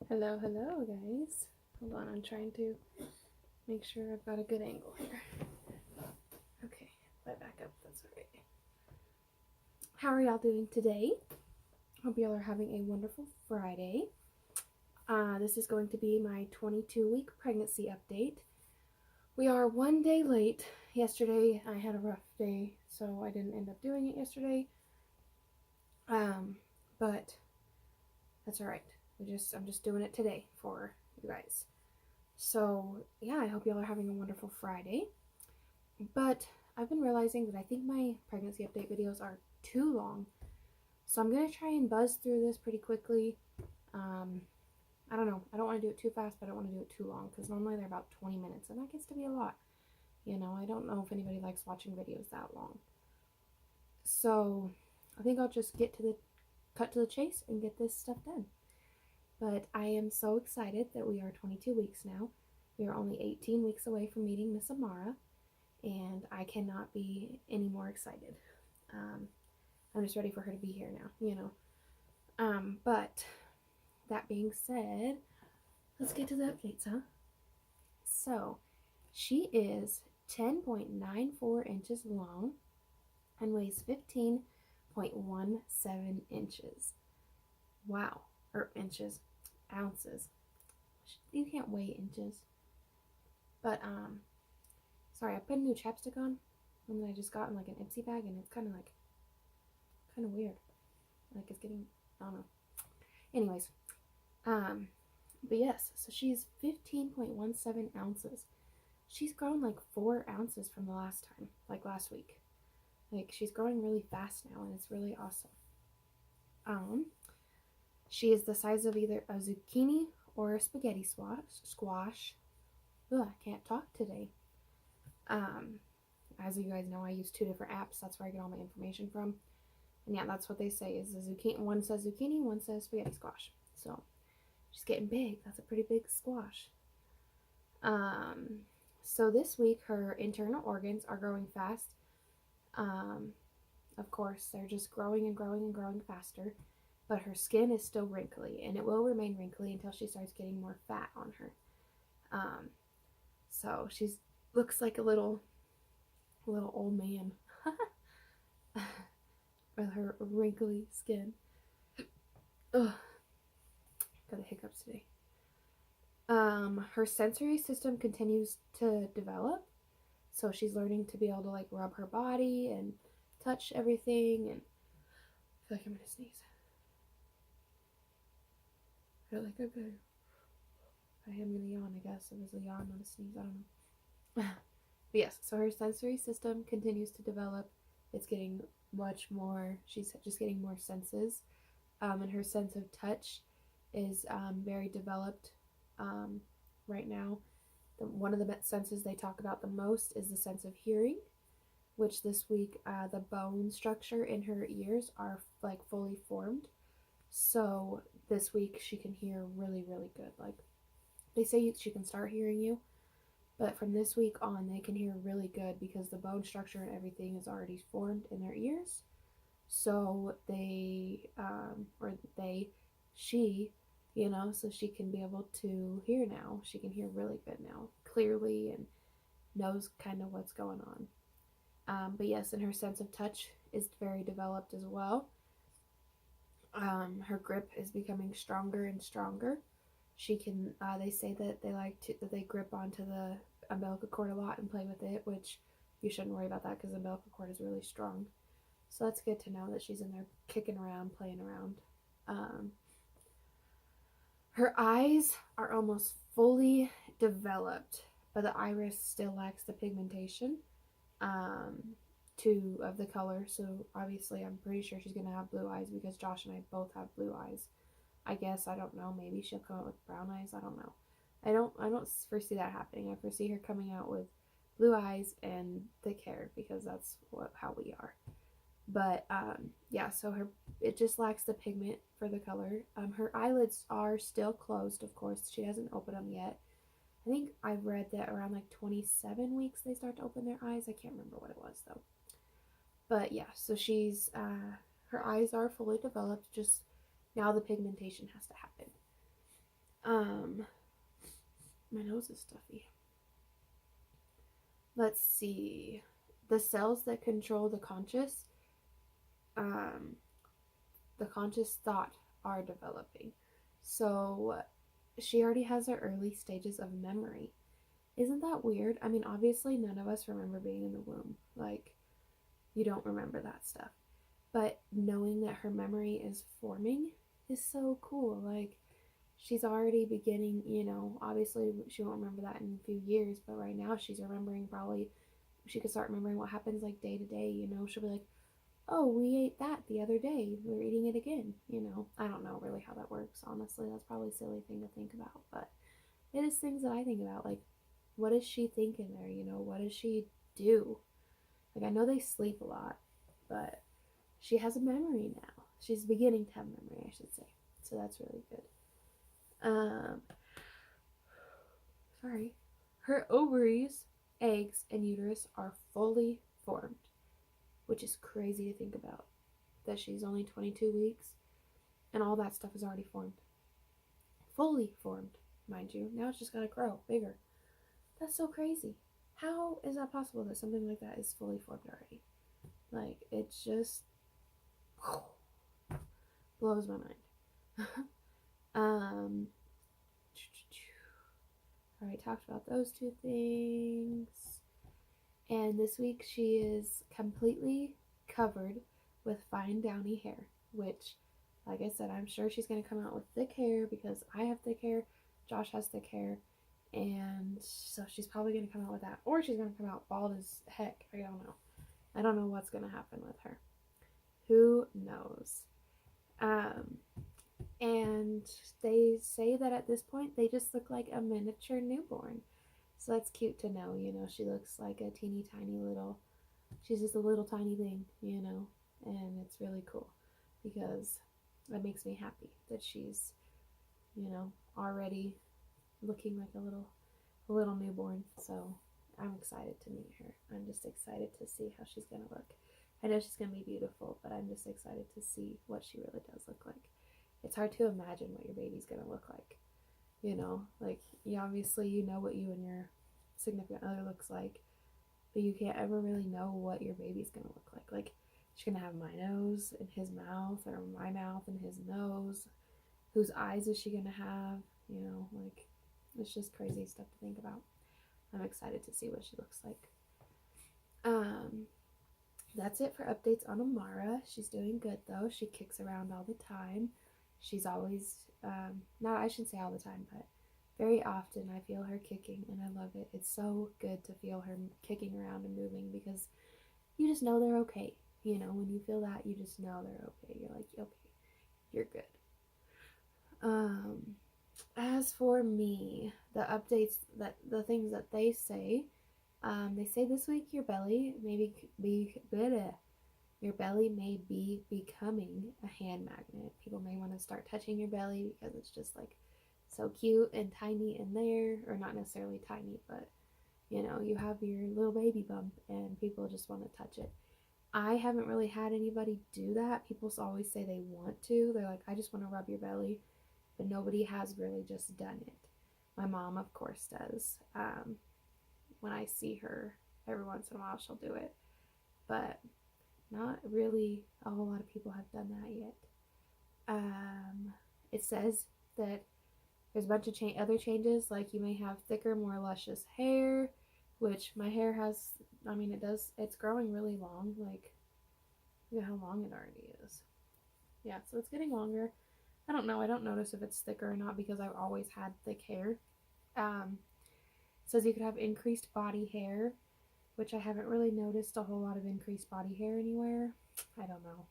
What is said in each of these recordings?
Hello, hello, guys. Hold on, I'm trying to make sure I've got a good angle here. Okay, if I back up, that's alright. How are y'all doing today? Hope y'all are having a wonderful Friday. This is going to be my 22-week pregnancy update. We are one day late. Yesterday, I had a rough day, so I didn't end up doing it yesterday. But that's alright. I'm just doing it today for you guys. So, yeah, I hope y'all are having a wonderful Friday. But I've been realizing that I think my pregnancy update videos are too long. So I'm going to try and buzz through this pretty quickly. I don't know. I don't want to do it too fast, but I don't want to do it too long because normally they're about 20 minutes and that gets to be a lot. You know, I don't know if anybody likes watching videos that long. So I think I'll just cut to the chase and get this stuff done. But I am so excited that we are 22 weeks now. We are only 18 weeks away from meeting Miss Amara, and I cannot be any more excited. I'm just ready for her to be here now, you know. But that being said, let's get to the updates, huh? So, she is 10.94 inches long and weighs 15.17 inches. Wow. Or inches. Ounces. You can't weigh inches. But, sorry, I put a new chapstick on. One that I just got in like an Ipsy bag, and it's kind of weird. Like it's getting, I don't know. Anyways, but yes, so she's 15.17 ounces. She's grown like 4 ounces from the last time, like last week. Like she's growing really fast now, and it's really awesome. She is the size of either a zucchini or a spaghetti squash. Ugh, I can't talk today. As you guys know, I use 2 different apps. That's where I get all my information from. And yeah, that's what they say is a zucchini. One says zucchini, one says spaghetti squash. So she's getting big. That's a pretty big squash. So this week her internal organs are growing fast. Of course, they're just growing and growing and growing faster. But her skin is still wrinkly, and it will remain wrinkly until she starts getting more fat on her. So she looks like a little old man with her wrinkly skin. Ugh, got the hiccups today. Her sensory system continues to develop, so she's learning to be able to like rub her body and touch everything, and I feel like I'm gonna sneeze. I feel like I am gonna yawn, I guess. It was a yawn, not a sneeze, I don't know. But yes, so her sensory system continues to develop. It's getting much more, she's just getting more senses. And her sense of touch is very developed right now. One of the senses they talk about the most is the sense of hearing, which this week the bone structure in her ears are like fully formed. So this week she can hear really, really good. Like they say she can start hearing you, but from this week on they can hear really good because the bone structure and everything is already formed in their ears. So she, you know, so she can be able to hear now. She can hear really good now, clearly, and knows kind of what's going on. But yes, and her sense of touch is very developed as well. Her grip is becoming stronger and stronger. She can, they say that they grip onto the umbilical cord a lot and play with it, which you shouldn't worry about that because the umbilical cord is really strong. So that's good to know that she's in there kicking around, playing around. Her eyes are almost fully developed, but the iris still lacks the pigmentation of the color. So obviously I'm pretty sure she's going to have blue eyes because Josh and I both have blue eyes. I guess, I don't know, maybe she'll come out with brown eyes. I don't know. I don't foresee that happening. I foresee her coming out with blue eyes and thick hair because that's how we are. But yeah, so it just lacks the pigment for the color. Her eyelids are still closed, of course. She hasn't opened them yet. I think I've read that around like 27 weeks they start to open their eyes. I can't remember what it was though. But yeah, so she's her eyes are fully developed. Just now the pigmentation has to happen. Um, my nose is stuffy. Let's see. The cells that control um, the conscious thought are developing. So she already has her early stages of memory. Isn't that weird? I mean, obviously, none of us remember being in the womb. Like, you don't remember that stuff. But knowing that her memory is forming is so cool. Like, she's already beginning, obviously, she won't remember that in a few years, but right now she's remembering probably, she could start remembering what happens like day to day. She'll be like, oh, we ate that the other day. We're eating it again. I don't know really how that works, honestly. That's probably a silly thing to think about, but it is things that I think about. Like, what does she think in there? What does she do? Like, I know they sleep a lot, but she has a memory now. She's beginning to have memory, I should say. So that's really good. Sorry. Her ovaries, eggs, and uterus are fully formed, which is crazy to think about. That she's only 22 weeks and all that stuff is already formed. Fully formed, mind you. Now it's just gotta grow bigger. That's so crazy. How is that possible that something like that is fully formed already? Like, it's just blows my mind. um, already talked about those two things. And this week she is completely covered with fine downy hair, which, like I said, I'm sure she's going to come out with thick hair because I have thick hair, Josh has thick hair, and so she's probably going to come out with that. Or she's going to come out bald as heck. I don't know. I don't know what's going to happen with her. Who knows? And they say that at this point they just look like a miniature newborn. So that's cute to know. She looks like a teeny tiny little, she's just a little tiny thing. And it's really cool because that makes me happy that she's already looking like a little newborn. So I'm excited to meet her. I'm just excited to see how she's gonna look. I know she's gonna be beautiful, but I'm just excited to see what she really does look like. It's hard to imagine what your baby's gonna look like. Like, you obviously know what you and your significant other looks like, but you can't ever really know what your baby's gonna look like. Like, she's gonna have my nose and his mouth, or my mouth and his nose. Whose eyes is she gonna have? Like, it's just crazy stuff to think about. I'm excited to see what she looks like. That's it for updates on Amara. She's doing good though. She kicks around all the time. She's always, not, I shouldn't say all the time, but very often I feel her kicking and I love it. It's so good to feel her kicking around and moving because you just know they're okay. When you feel that, you just know they're okay. You're like, okay, you're good. As for me, the things that they say this week your belly your belly may be becoming a hand magnet. People may want to start touching your belly because it's just like so cute and tiny in there, or not necessarily tiny, but you have your little baby bump and people just want to touch it. I haven't really had anybody do that. People always say they want to. They're like, I just want to rub your belly, but nobody has really just done it. My mom, of course, does. When I see her, every once in a while she'll do it, but not really a whole lot of people have done that yet. It says that there's a bunch of other changes, like you may have thicker, more luscious hair, which my hair has. I mean, it's growing really long. Like, look at how long it already is. Yeah, so it's getting longer. I don't know. I don't notice if it's thicker or not because I've always had thick hair. It says you could have increased body hair, which I haven't really noticed a whole lot of increased body hair anywhere. I don't know.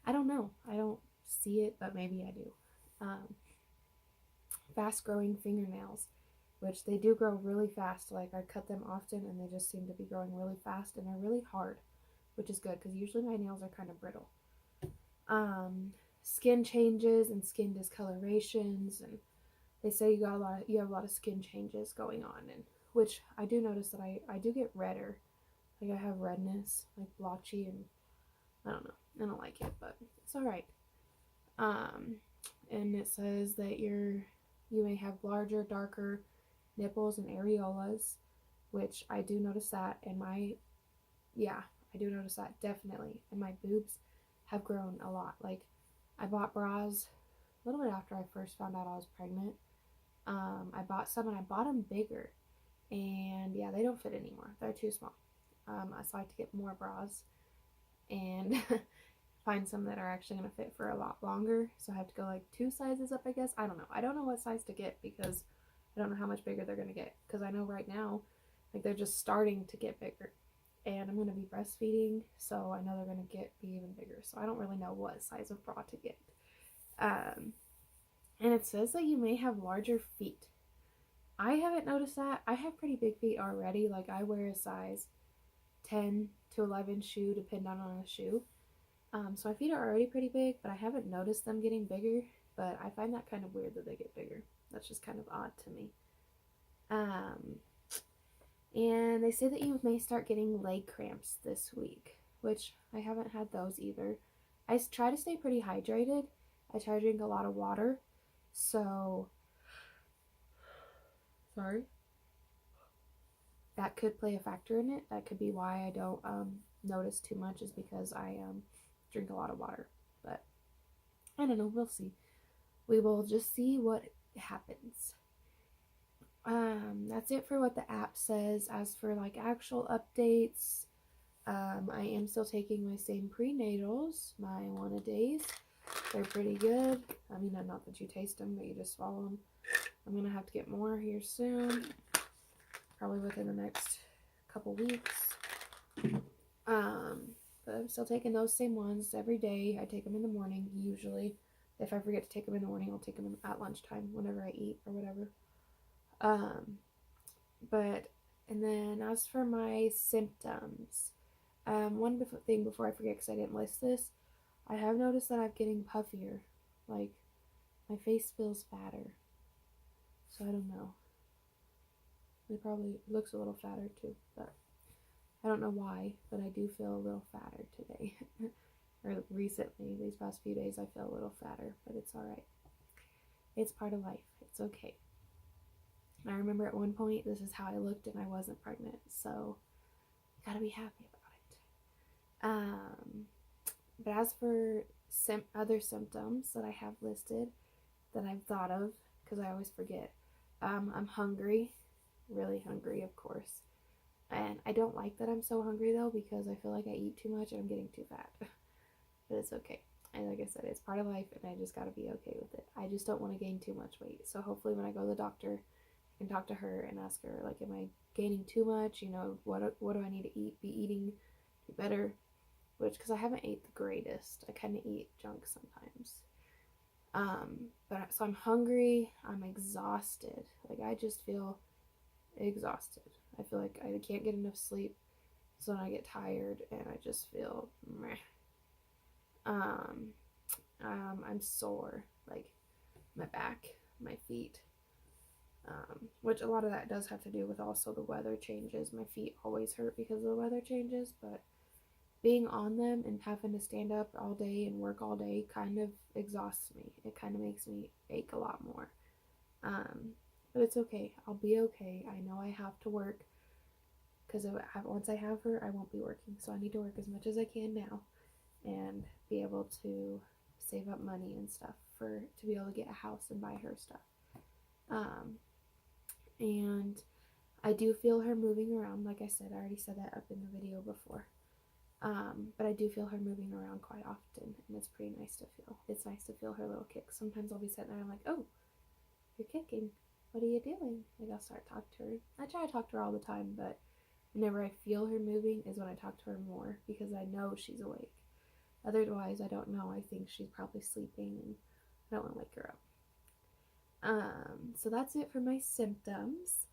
I don't know. I don't see it, but maybe I do. Fast growing fingernails, which they do grow really fast. Like, I cut them often and they just seem to be growing really fast and they're really hard, which is good because usually my nails are kind of brittle. Skin changes and skin discolorations, and they say you have a lot of skin changes going on, and which I do notice that I do get redder. Like, I have redness, like blotchy, and I don't know. I don't like it, but it's alright. And it says that you may have larger, darker nipples and areolas, which I do notice that. And yeah, I do notice that definitely. And my boobs have grown a lot. Like, I bought bras a little bit after I first found out I was pregnant. I bought some and I bought them bigger. And yeah, they don't fit anymore. They're too small. So I have to get more bras and find some that are actually going to fit for a lot longer. So I have to go like 2 sizes up, I guess. I don't know. I don't know what size to get because I don't know how much bigger they're going to get. Because I know right now, like, they're just starting to get bigger. And I'm going to be breastfeeding, so I know they're going to be even bigger. So I don't really know what size of bra to get. And it says that you may have larger feet. I haven't noticed that. I have pretty big feet already. Like, I wear a size 10 to 11 shoe, depending on the shoe. So my feet are already pretty big, but I haven't noticed them getting bigger. But I find that kind of weird that they get bigger. That's just kind of odd to me. And they say that you may start getting leg cramps this week, which I haven't had those either. I try to stay pretty hydrated. I try to drink a lot of water. So, sorry. That could play a factor in it. That could be why I don't notice too much, is because I drink a lot of water. But I don't know. We'll see. We will just see what happens. That's it for what the app says. As for like actual updates, I am still taking my same prenatals, my one-a-days. They're pretty good. I mean, not that you taste them, but you just swallow them. I'm gonna have to get more here soon, probably within the next couple weeks. But I'm still taking those same ones every day. I take them in the morning usually. If I forget to take them in the morning, I'll take them at lunchtime whenever I eat or whatever. And then as for my symptoms, one thing before I forget, because I didn't list this, I have noticed that I'm getting puffier. Like, my face feels fatter. So I don't know. It probably looks a little fatter too, but I don't know why, but I do feel a little fatter today. Or recently, these past few days, I feel a little fatter, but it's alright. It's part of life. It's okay. And I remember at one point, this is how I looked and I wasn't pregnant, so gotta be happy about it. But as for other symptoms that I have listed that I've thought of, because I always forget, I'm hungry, really hungry, of course. And I don't like that I'm so hungry though, because I feel like I eat too much and I'm getting too fat. But it's okay. And like I said, it's part of life and I just gotta be okay with it. I just don't want to gain too much weight. So hopefully when I go to the doctor, I can talk to her and ask her, like, am I gaining too much? You know, what do I need to be eating to be better? Because I haven't ate the greatest. I kind of eat junk sometimes. But so I'm hungry. I'm exhausted. Like, I just feel exhausted. I feel like I can't get enough sleep. So then I get tired and I just feel meh. I'm sore. Like, my back, my feet. Which a lot of that does have to do with also the weather changes. My feet always hurt because of the weather changes, but being on them and having to stand up all day and work all day kind of exhausts me. It kind of makes me ache a lot more. But it's okay. I'll be okay. I know I have to work because once I have her, I won't be working. So I need to work as much as I can now and be able to save up money and stuff to be able to get a house and buy her stuff. And I do feel her moving around. Like I said, I already said that up in the video before. But I do feel her moving around quite often, and it's pretty nice to feel. It's nice to feel her little kicks. Sometimes I'll be sitting there and I'm like, oh, you're kicking. What are you doing? Like, I'll start talking to her. I try to talk to her all the time, but whenever I feel her moving is when I talk to her more, because I know she's awake. Otherwise, I don't know. I think she's probably sleeping, and I don't want to wake her up. So that's it for my symptoms.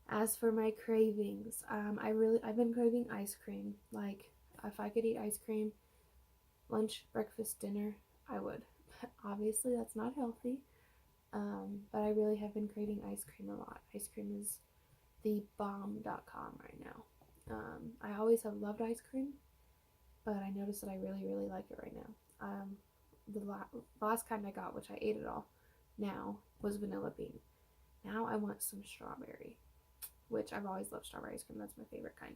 As for my cravings, I've been craving ice cream. Like, if I could eat ice cream, lunch, breakfast, dinner, I would. But obviously that's not healthy. But I really have been craving ice cream a lot. Ice cream is the bomb.com right now. I always have loved ice cream, but I noticed that I really, really like it right now. The last kind I got, which I ate it all, now was vanilla bean. Now I want some strawberry, which I've always loved strawberry ice cream. That's my favorite kind.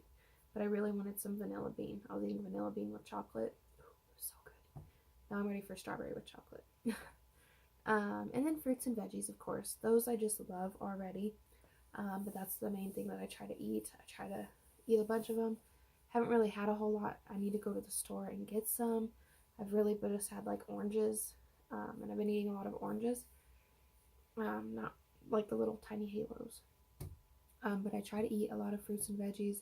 But I really wanted some vanilla bean. I was eating vanilla bean with chocolate. Ooh, so good. Now I'm ready for strawberry with chocolate. And then fruits and veggies, of course. Those I just love already. But that's the main thing that I try to eat. I try to eat a bunch of them. Haven't really had a whole lot. I need to go to the store and get some. I've really just had like oranges, and I've been eating a lot of oranges. Not like the little tiny halos. But I try to eat a lot of fruits and veggies.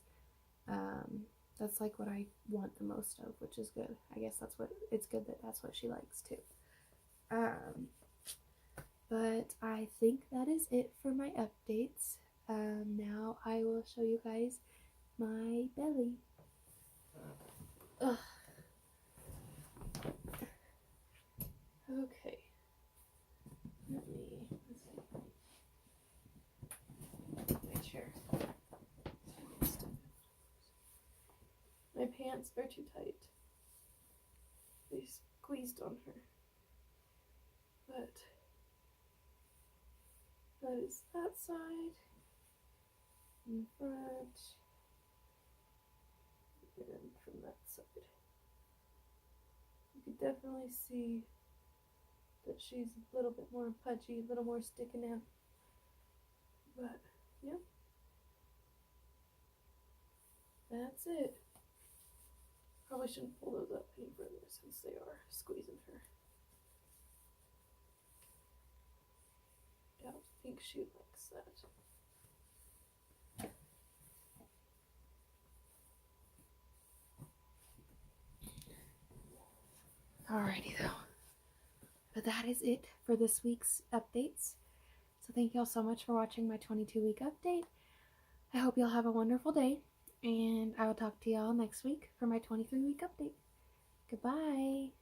That's like what I want the most of, which is good. I guess it's good that that's what she likes too. But I think that is it for my updates. Now I will show you guys my belly. Ugh. Okay. Let's see. My chair. My pants are too tight. They squeezed on her. But that is that side, in front, and from that side. You can definitely see that she's a little bit more pudgy, a little more sticking out. But, yeah. That's it. Probably shouldn't pull those up any further since they are squeezing her. I don't think she likes that. Alrighty though. But that is it for this week's updates. So thank y'all so much for watching my 22-week update. I hope y'all have a wonderful day, and I will talk to y'all next week for my 23-week update. Goodbye.